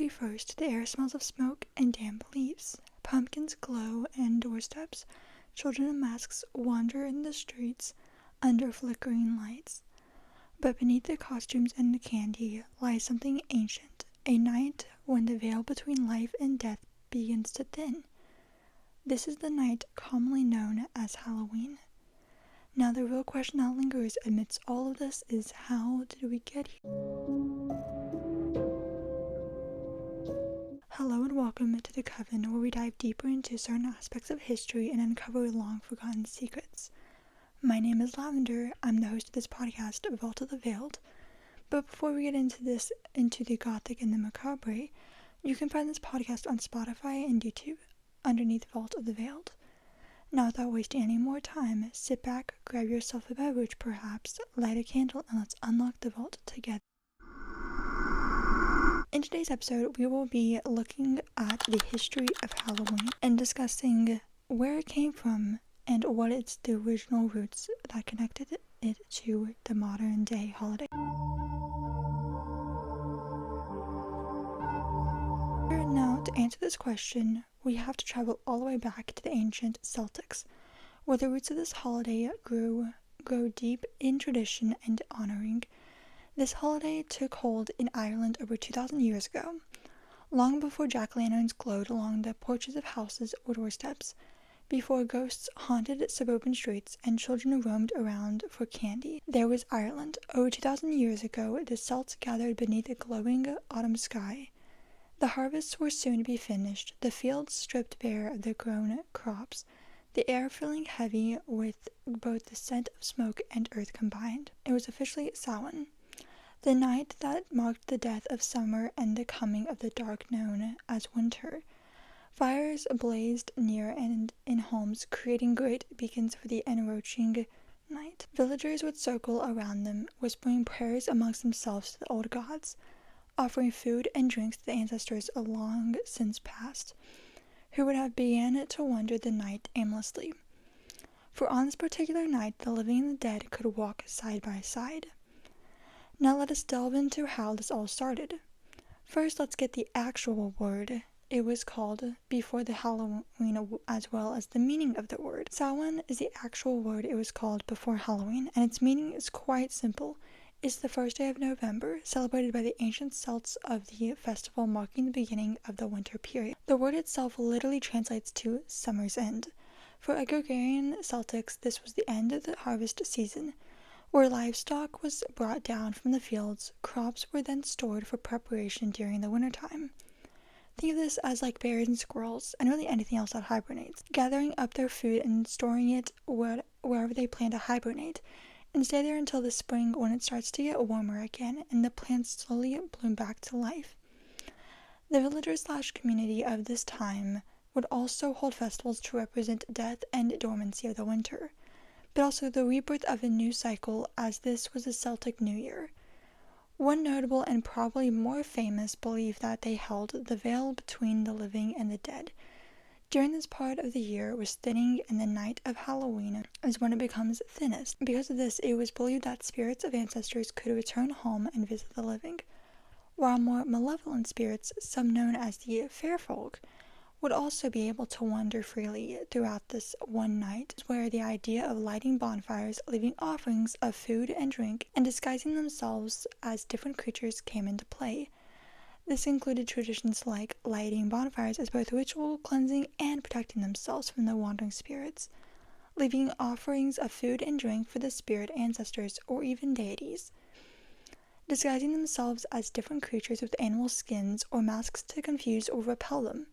31st, the air smells of smoke and damp leaves. Pumpkins glow on doorsteps. Children in masks wander in the streets under flickering lights. But beneath the costumes and the candy lies something ancient, a night when the veil between life and death begins to thin. This is the night commonly known as Halloween. Now the real question that lingers amidst all of this is, how did we get here? Hello and welcome to the Coven, where we dive deeper into certain aspects of history and uncover long-forgotten secrets. My name is Lavender. I'm the host of this podcast, Vaultoftheveiled. But before we get into the gothic and the macabre, you can find this podcast on Spotify and YouTube underneath Vault of the Veiled. Now, without wasting any more time, sit back, grab yourself a beverage perhaps, light a candle, and let's unlock the vault together. In today's episode, we will be looking at the history of Halloween and discussing where it came from and what its the original roots that connected it to the modern day holiday. Now, to answer this question, we have to travel all the way back to the ancient Celtics, where the roots of this holiday grow deep in tradition and honoring. This holiday took hold in Ireland over 2,000 years ago, long before jack-o'-lanterns glowed along the porches of houses or doorsteps, before ghosts haunted suburban streets and children roamed around for candy. There was Ireland. Over 2,000 years ago, the Celts gathered beneath a glowing autumn sky. The harvests were soon to be finished, the fields stripped bare of their grown crops, the air feeling heavy with both the scent of smoke and earth combined. It was officially Samhain, the night that marked the death of summer and the coming of the dark known as winter. Fires blazed near and in homes, creating great beacons for the encroaching night. Villagers would circle around them, whispering prayers amongst themselves to the old gods, offering food and drinks to the ancestors long since past, who would have began to wander the night aimlessly. For on this particular night, the living and the dead could walk side by side. Now let us delve into how this all started. First, let's get the actual word it was called before the Halloween, as well as the meaning of the word. Samhain is the actual word it was called before Halloween, and its meaning is quite simple. It's the first day of November, celebrated by the ancient Celts of the festival marking the beginning of the winter period. The word itself literally translates to summer's end. For agrarian Celtics, this was the end of the harvest season, where livestock was brought down from the fields. Crops were then stored for preparation during the wintertime. Think of this as like bears and squirrels, and really anything else that hibernates, gathering up their food and storing it wherever they plan to hibernate, and stay there until the spring, when it starts to get warmer again and the plants slowly bloom back to life. The villagers/community of this time would also hold festivals to represent death and dormancy of the winter, but also the rebirth of a new cycle, as this was the Celtic New Year. One notable and probably more famous belief that they held the veil between the living and the dead during this part of the year was thinning, and the night of Halloween is when it becomes thinnest. Because of this, it was believed that spirits of ancestors could return home and visit the living, while more malevolent spirits, some known as the fair folk, would also be able to wander freely throughout this one night, where the idea of lighting bonfires, leaving offerings of food and drink, and disguising themselves as different creatures came into play. This included traditions like lighting bonfires as both ritual cleansing and protecting themselves from the wandering spirits, leaving offerings of food and drink for the spirit ancestors or even deities, disguising themselves as different creatures with animal skins or masks to confuse or repel them.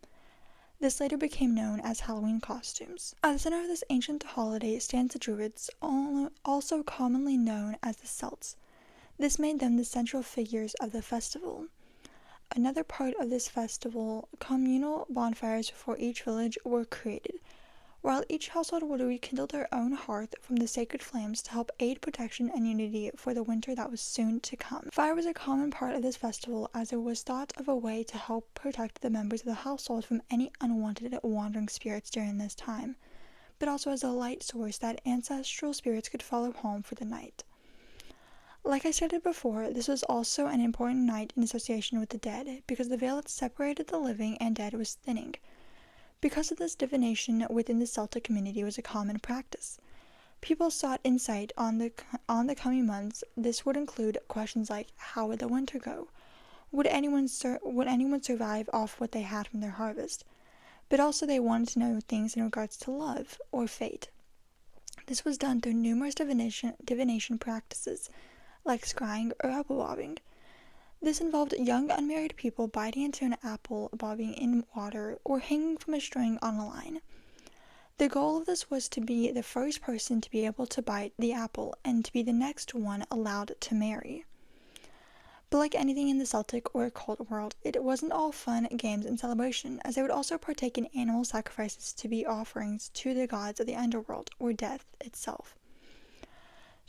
This later became known as Halloween costumes. At the center of this ancient holiday stands the Druids, also commonly known as the Celts. This made them the central figures of the festival. Another part of this festival, communal bonfires for each village were created, while each household would rekindle their own hearth from the sacred flames to help aid protection and unity for the winter that was soon to come. Fire was a common part of this festival, as it was thought of a way to help protect the members of the household from any unwanted wandering spirits during this time, but also as a light source that ancestral spirits could follow home for the night. Like I stated before, this was also an important night in association with the dead, because the veil that separated the living and dead was thinning. Because of this, divination within the Celtic community was a common practice. People sought insight on the coming months. This would include questions like, how would the winter go? Would anyone survive off what they had from their harvest? But also they wanted to know things in regards to love or fate. This was done through numerous divination practices, like scrying or apple bobbing. This involved young unmarried people biting into an apple, bobbing in water, or hanging from a string on a line. The goal of this was to be the first person to be able to bite the apple and to be the next one allowed to marry. But like anything in the Celtic or occult world, it wasn't all fun, games, and celebration, as they would also partake in animal sacrifices to be offerings to the gods of the underworld, or death itself.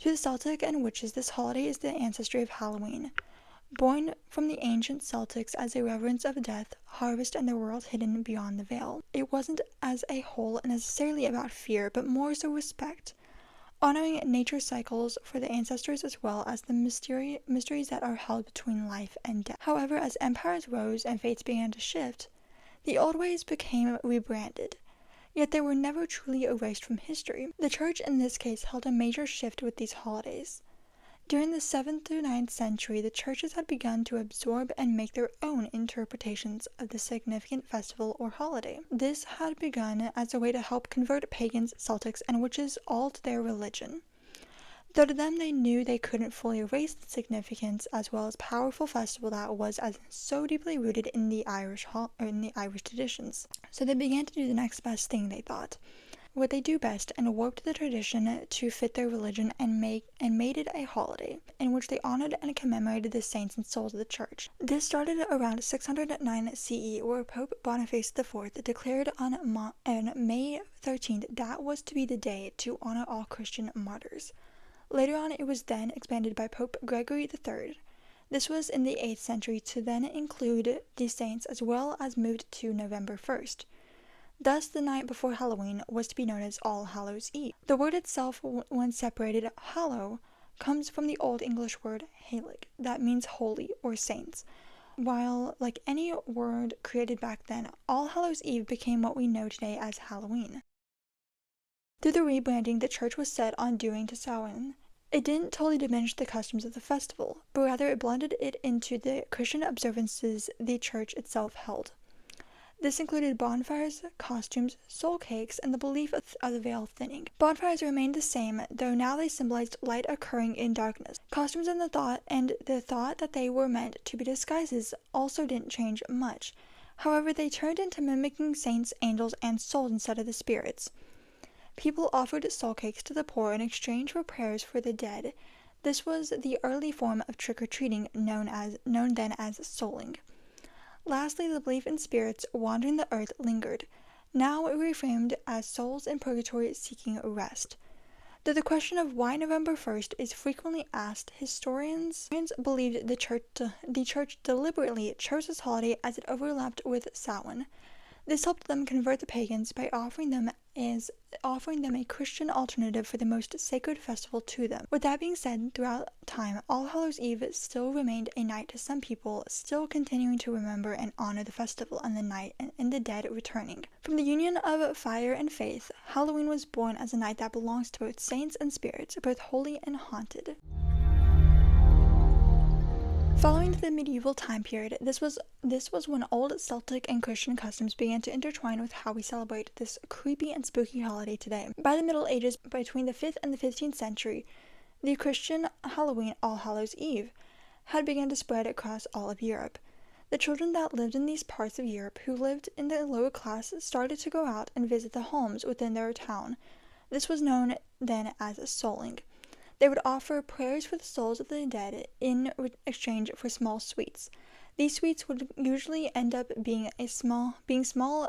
To the Celtic and witches, this holiday is the ancestry of Halloween. Born from the ancient Celtics as a reverence of death, harvest, and the world hidden beyond the veil, it wasn't as a whole necessarily about fear, but more so respect, honoring nature cycles for the ancestors as well as the mysteries that are held between life and death. However, as empires rose and fates began to shift, the old ways became rebranded, yet they were never truly erased from history. The church in this case held a major shift with these holidays. During the 7th through 9th century, the churches had begun to absorb and make their own interpretations of the significant festival or holiday. This had begun as a way to help convert pagans, Celtics, and witches all to their religion. Though to them they knew they couldn't fully erase the significance as well as powerful festival that was as so deeply rooted in the Irish traditions. So they began to do the next best thing, they thought. What they do best, and warped the tradition to fit their religion and made it a holiday in which they honored and commemorated the saints and souls of the church. This started around 609 CE, where Pope Boniface IV declared on May 13th that was to be the day to honor all Christian martyrs. Later on, it was then expanded by Pope Gregory III. This was in the 8th century to then include the saints, as well as moved to November 1st. Thus, the night before Halloween was to be known as All Hallows' Eve. The word itself, when separated, hallow, comes from the Old English word halig, that means holy or saints. While, like any word created back then, All Hallows' Eve became what we know today as Halloween. Through the rebranding the church was set on doing to Samhain, it didn't totally diminish the customs of the festival, but rather it blended it into the Christian observances the church itself held. This included bonfires, costumes, soul cakes, and the belief of the veil thinning. Bonfires remained the same, though now they symbolized light occurring in darkness. Costumes and the thought that they were meant to be disguises also didn't change much. However, they turned into mimicking saints, angels, and souls instead of the spirits. People offered soul cakes to the poor in exchange for prayers for the dead. This was the early form of trick-or-treating known then as souling. Lastly, the belief in spirits wandering the earth lingered, now reframed as souls in purgatory seeking rest. Though the question of why November 1st is frequently asked, historians believed the church deliberately chose this holiday as it overlapped with Samhain. This helped them convert the pagans by offering them a Christian alternative for the most sacred festival to them. With that being said, throughout time, All Hallows' Eve still remained a night to some people, still continuing to remember and honor the festival and the night and the dead returning. From the union of fire and faith, Halloween was born as a night that belongs to both saints and spirits, both holy and haunted. Following the medieval time period, this was when old Celtic and Christian customs began to intertwine with how we celebrate this creepy and spooky holiday today. By the Middle Ages, between the 5th and the 15th century, the Christian Halloween, All Hallows' Eve, had begun to spread across all of Europe. The children that lived in these parts of Europe who lived in the lower class started to go out and visit the homes within their town. This was known then as souling. They would offer prayers for the souls of the dead in exchange for small sweets. These sweets would usually end up being small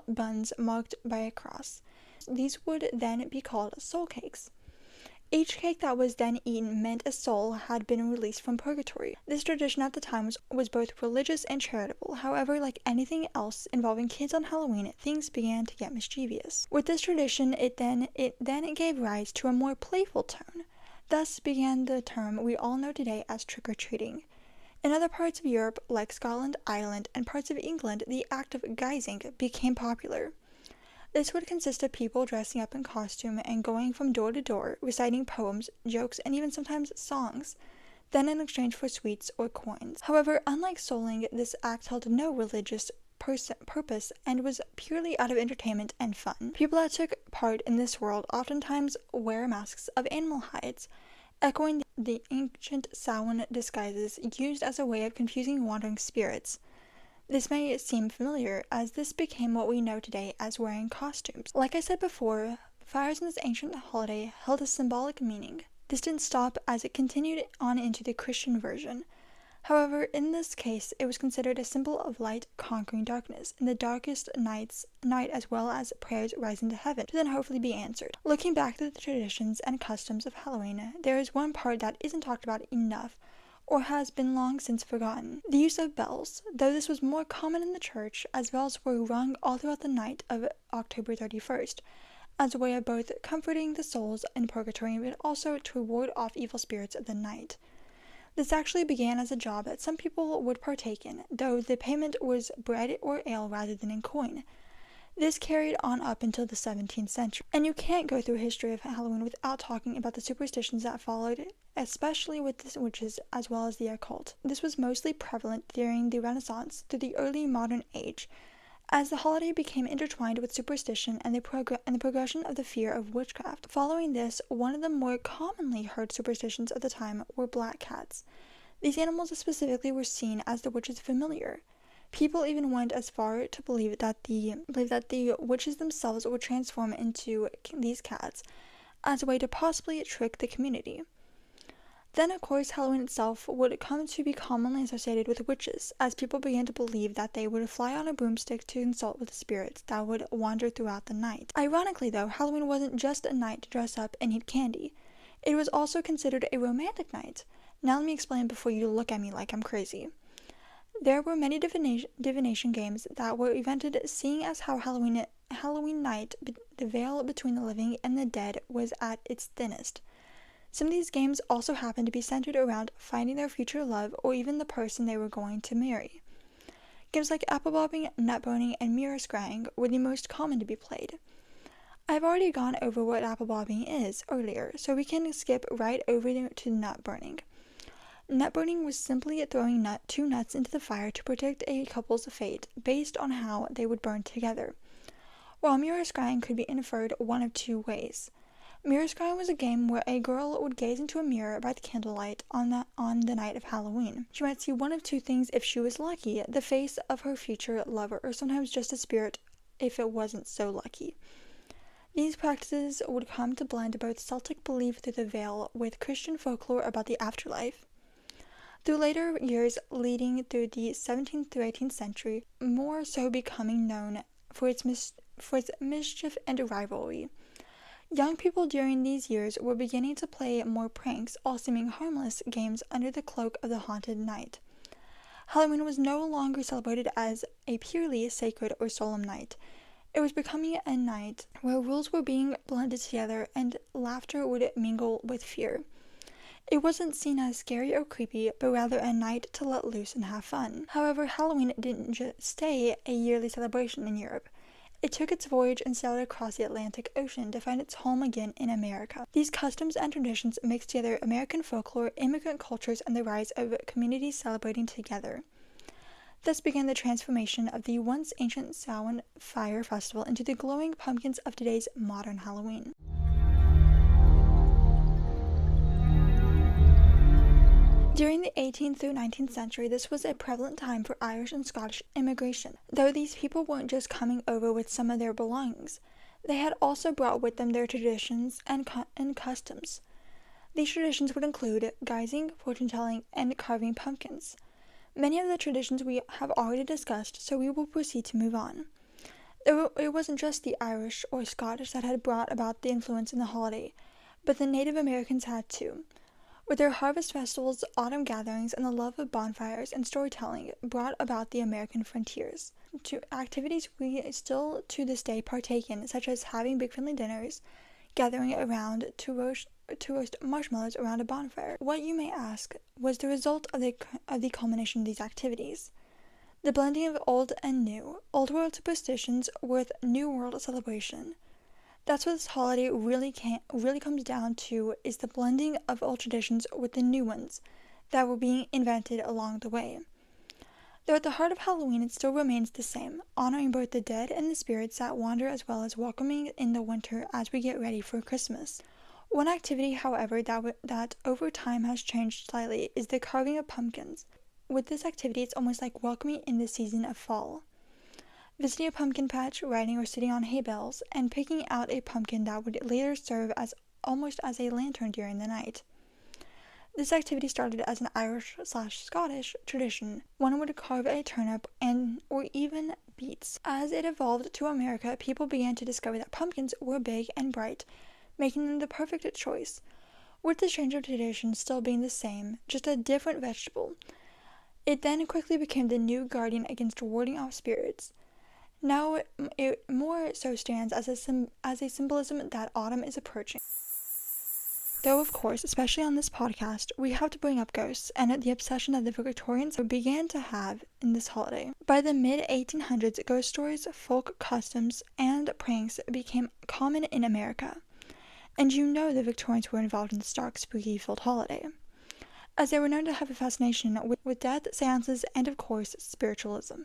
buns marked by a cross. These would then be called soul cakes. Each cake that was then eaten meant a soul had been released from purgatory. This tradition at the time was both religious and charitable. However, like anything else involving kids on Halloween, things began to get mischievous. With this tradition, it then gave rise to a more playful tone. Thus began the term we all know today as trick-or-treating. In other parts of Europe, like Scotland, Ireland, and parts of England, the act of guising became popular. This would consist of people dressing up in costume and going from door to door, reciting poems, jokes, and even sometimes songs, then in exchange for sweets or coins. However, unlike souling, this act held no religious purpose and was purely out of entertainment and fun. People that took part in this world oftentimes wear masks of animal hides, echoing the ancient Samhain disguises used as a way of confusing wandering spirits. This may seem familiar, as this became what we know today as wearing costumes. Like I said before, fires in this ancient holiday held a symbolic meaning. This didn't stop as it continued on into the Christian version. However, in this case, it was considered a symbol of light conquering darkness in the darkest night, as well as prayers rising to heaven to then hopefully be answered. Looking back at the traditions and customs of Halloween, there is one part that isn't talked about enough, or has been long since forgotten: the use of bells. Though this was more common in the church, as bells were rung all throughout the night of October 31st, as a way of both comforting the souls in purgatory, but also to ward off evil spirits of the night. This actually began as a job that some people would partake in, though the payment was bread or ale rather than in coin. This carried on up until the 17th century. And you can't go through history of Halloween without talking about the superstitions that followed, especially with the witches as well as the occult. This was mostly prevalent during the Renaissance through the early modern age, as the holiday became intertwined with superstition and the progression of the fear of witchcraft. Following this, one of the more commonly heard superstitions of the time were black cats. These animals specifically were seen as the witch's familiar. People even went as far to believe that the witches themselves would transform into these cats as a way to possibly trick the community. Then, of course, Halloween itself would come to be commonly associated with witches, as people began to believe that they would fly on a broomstick to consult with the spirits that would wander throughout the night. Ironically, though, Halloween wasn't just a night to dress up and eat candy. It was also considered a romantic night. Now let me explain before you look at me like I'm crazy. There were many divination games that were invented, seeing as how Halloween night, the veil between the living and the dead, was at its thinnest. Some of these games also happened to be centered around finding their future love or even the person they were going to marry. Games like apple bobbing, nut boning, and mirror scrying were the most common to be played. I've already gone over what apple bobbing is earlier, so we can skip right over to nut burning. Nut burning was simply throwing two nuts into the fire to predict a couple's fate based on how they would burn together, while mirror scrying could be inferred one of two ways. Mirror scrying was a game where a girl would gaze into a mirror by the candlelight on the night of Halloween. She might see one of two things if she was lucky: the face of her future lover, or sometimes just a spirit if it wasn't so lucky. These practices would come to blend both Celtic belief through the veil with Christian folklore about the afterlife. Through later years leading through the 17th through 18th century, more so becoming known for its mischief and rivalry. Young people during these years were beginning to play more pranks, all seeming harmless games under the cloak of the haunted night. Halloween was no longer celebrated as a purely sacred or solemn night. It was becoming a night where rules were being blended together and laughter would mingle with fear. It wasn't seen as scary or creepy, but rather a night to let loose and have fun. However, Halloween didn't just stay a yearly celebration in Europe. It took its voyage and sailed across the Atlantic Ocean to find its home again in America. These customs and traditions mixed together American folklore, immigrant cultures, and the rise of communities celebrating together. Thus began the transformation of the once ancient Samhain Fire Festival into the glowing pumpkins of today's modern Halloween. During the 18th through 19th century, this was a prevalent time for Irish and Scottish immigration, though these people weren't just coming over with some of their belongings. They had also brought with them their traditions and customs. These traditions would include guising, fortune-telling, and carving pumpkins. Many of the traditions we have already discussed, so we will proceed to move on. It wasn't just the Irish or Scottish that had brought about the influence in the holiday, but the Native Americans had too. With their harvest festivals, autumn gatherings, and the love of bonfires and storytelling brought about the American frontiers. To activities we still to this day partake in, such as having big family dinners, gathering around to roast marshmallows around a bonfire. What, you may ask, was the result of the culmination of these activities? The blending of old and new, old world superstitions with new world celebration. That's what this holiday really comes down to, is the blending of old traditions with the new ones that were being invented along the way. Though at the heart of Halloween it still remains the same, honoring both the dead and the spirits that wander, as well as welcoming in the winter as we get ready for Christmas. One activity, however, that over time has changed slightly is the carving of pumpkins. With this activity, it's almost like welcoming in the season of fall. Visiting a pumpkin patch, riding or sitting on hay bales, and picking out a pumpkin that would later serve as almost as a lantern during the night. This activity started as an Irish/Scottish tradition. One would carve a turnip or even beets. As it evolved to America, people began to discover that pumpkins were big and bright, making them the perfect choice. With the change of tradition still being the same, just a different vegetable, it then quickly became the new guardian against warding off spirits. Now it more so stands as a symbolism that autumn is approaching. Though, of course, especially on this podcast, we have to bring up ghosts and the obsession that the Victorians began to have in this holiday. By the mid-1800s, ghost stories, folk customs, and pranks became common in America. And you know the Victorians were involved in this dark, spooky-filled holiday, as they were known to have a fascination with death, seances, and, of course, spiritualism.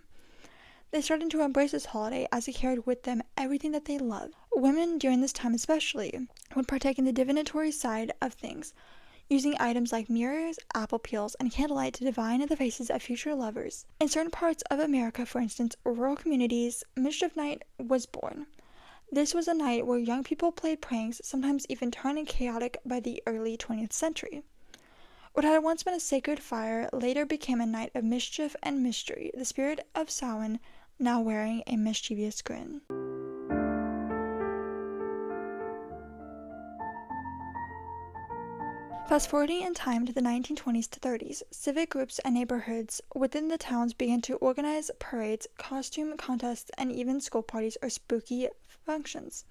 They started to embrace this holiday as it carried with them everything that they loved. Women, during this time especially, would partake in the divinatory side of things, using items like mirrors, apple peels, and candlelight to divine the faces of future lovers. In certain parts of America, for instance, rural communities, Mischief Night was born. This was a night where young people played pranks, sometimes even turning chaotic by the early 20th century. What had once been a sacred fire later became a night of mischief and mystery, the spirit of Samhain now wearing a mischievous grin. Fast forwarding in time to the 1920s to 30s, civic groups and neighborhoods within the towns began to organize parades, costume contests, and even school parties or spooky functions.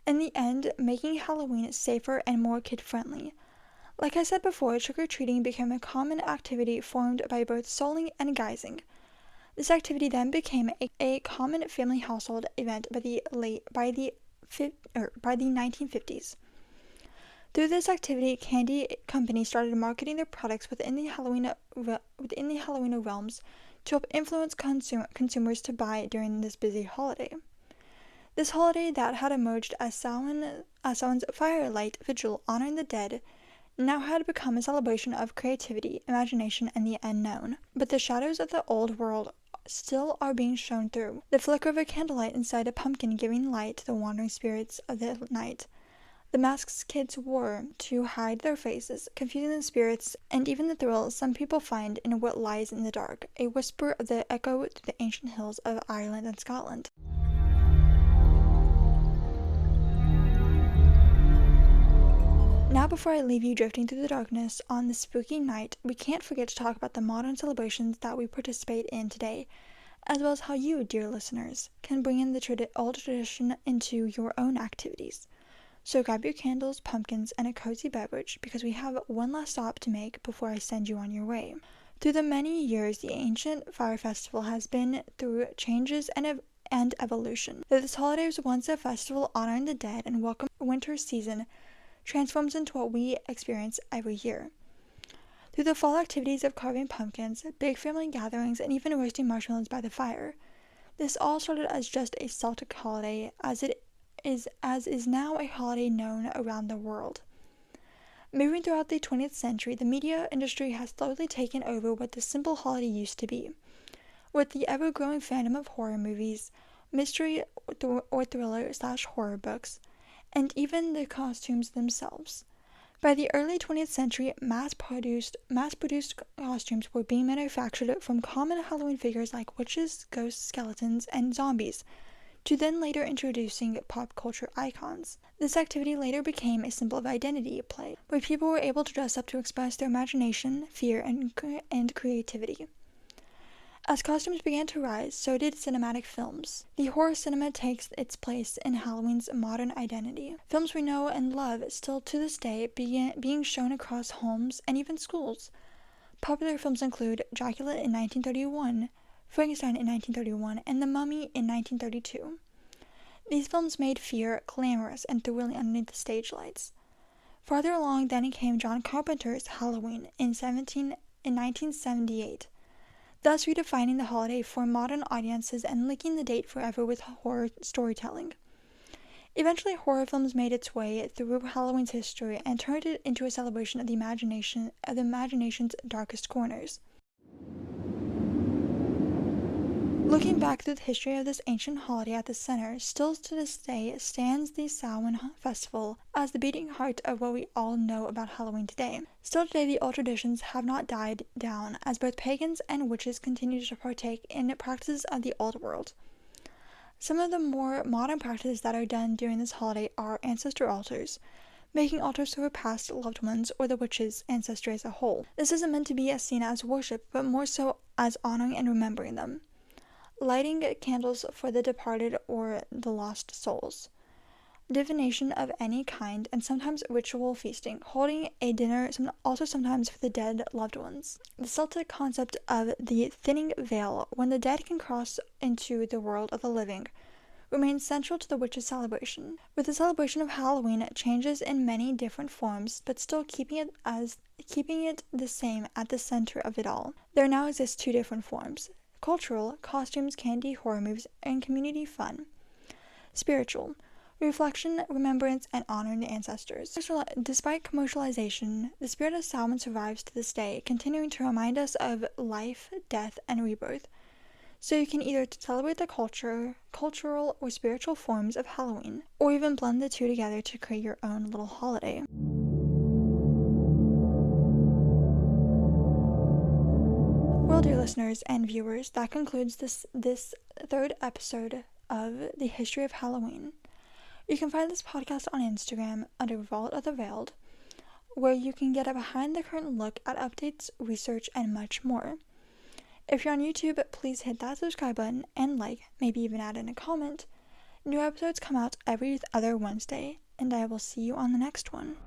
In the end, making Halloween safer and more kid-friendly. Like I said before, trick-or-treating became a common activity formed by both souling and guising. This activity then became a common family household event by the 1950s. Through this activity, candy companies started marketing their products within the Halloween realms to help influence consumers to buy during this busy holiday. This holiday that had emerged as Samhain's firelight vigil honoring the dead now had become a celebration of creativity, imagination, and the unknown. But the shadows of the old world still are being shown through. The flicker of a candlelight inside a pumpkin giving light to the wandering spirits of the night. The masks kids wore to hide their faces, confusing the spirits, and even the thrill some people find in what lies in the dark, a whisper of the echo through the ancient hills of Ireland and Scotland. Now, before I leave you drifting through the darkness on this spooky night, we can't forget to talk about the modern celebrations that we participate in today, as well as how you, dear listeners, can bring in the old tradition into your own activities. So grab your candles, pumpkins, and a cozy beverage, because we have one last stop to make before I send you on your way. Through the many years, the ancient fire festival has been through changes and evolution. Though this holiday was once a festival honoring the dead and welcome winter season, transforms into what we experience every year. Through the fall activities of carving pumpkins, big family gatherings, and even roasting marshmallows by the fire, this all started as just a Celtic holiday, as is now a holiday known around the world. Moving throughout the 20th century, the media industry has slowly taken over what the simple holiday used to be. With the ever-growing fandom of horror movies, mystery or thriller/horror books, and even the costumes themselves. By the early 20th century, mass-produced costumes were being manufactured from common Halloween figures like witches, ghosts, skeletons, and zombies, to then later introducing pop culture icons. This activity later became a symbol of identity play, where people were able to dress up to express their imagination, fear, and creativity. As costumes began to rise, so did cinematic films. The horror cinema takes its place in Halloween's modern identity. Films we know and love still to this day being shown across homes and even schools. Popular films include Dracula in 1931, Frankenstein in 1931, and The Mummy in 1932. These films made fear glamorous and thrilling underneath the stage lights. Farther along then came John Carpenter's Halloween in 1978, thus redefining the holiday for modern audiences and linking the date forever with horror storytelling. Eventually, horror films made its way through Halloween's history and turned it into a celebration of the imagination's darkest corners. Looking back through the history of this ancient holiday at the center, still to this day stands the Samhain festival as the beating heart of what we all know about Halloween today. Still today, the old traditions have not died down, as both pagans and witches continue to partake in practices of the old world. Some of the more modern practices that are done during this holiday are ancestor altars, making altars for past loved ones or the witches' ancestry as a whole. This isn't meant to be seen as worship, but more so as honoring and remembering them. Lighting candles for the departed or the lost souls, divination of any kind, and sometimes ritual feasting, holding a dinner also sometimes for the dead loved ones. The Celtic concept of the thinning veil, when the dead can cross into the world of the living, remains central to the witches' celebration, with the celebration of Halloween changes in many different forms, but still keeping it the same at the center of it all. There now exist two different forms: cultural, costumes, candy, horror movies, and community fun. Spiritual, reflection, remembrance, and honoring the ancestors. Despite commercialization, the spirit of Samhain survives to this day, continuing to remind us of life, death, and rebirth. So you can either celebrate the cultural, or spiritual forms of Halloween, or even blend the two together to create your own little holiday. Well, dear listeners and viewers, that concludes this third episode of the history of Halloween. You can find this podcast on Instagram under Vaultoftheveiled, where you can get a behind-the-curtain look at updates, research, and much more. If you're on YouTube, please hit that subscribe button and like, maybe even add in a comment. New episodes come out every other Wednesday, and I will see you on the next one.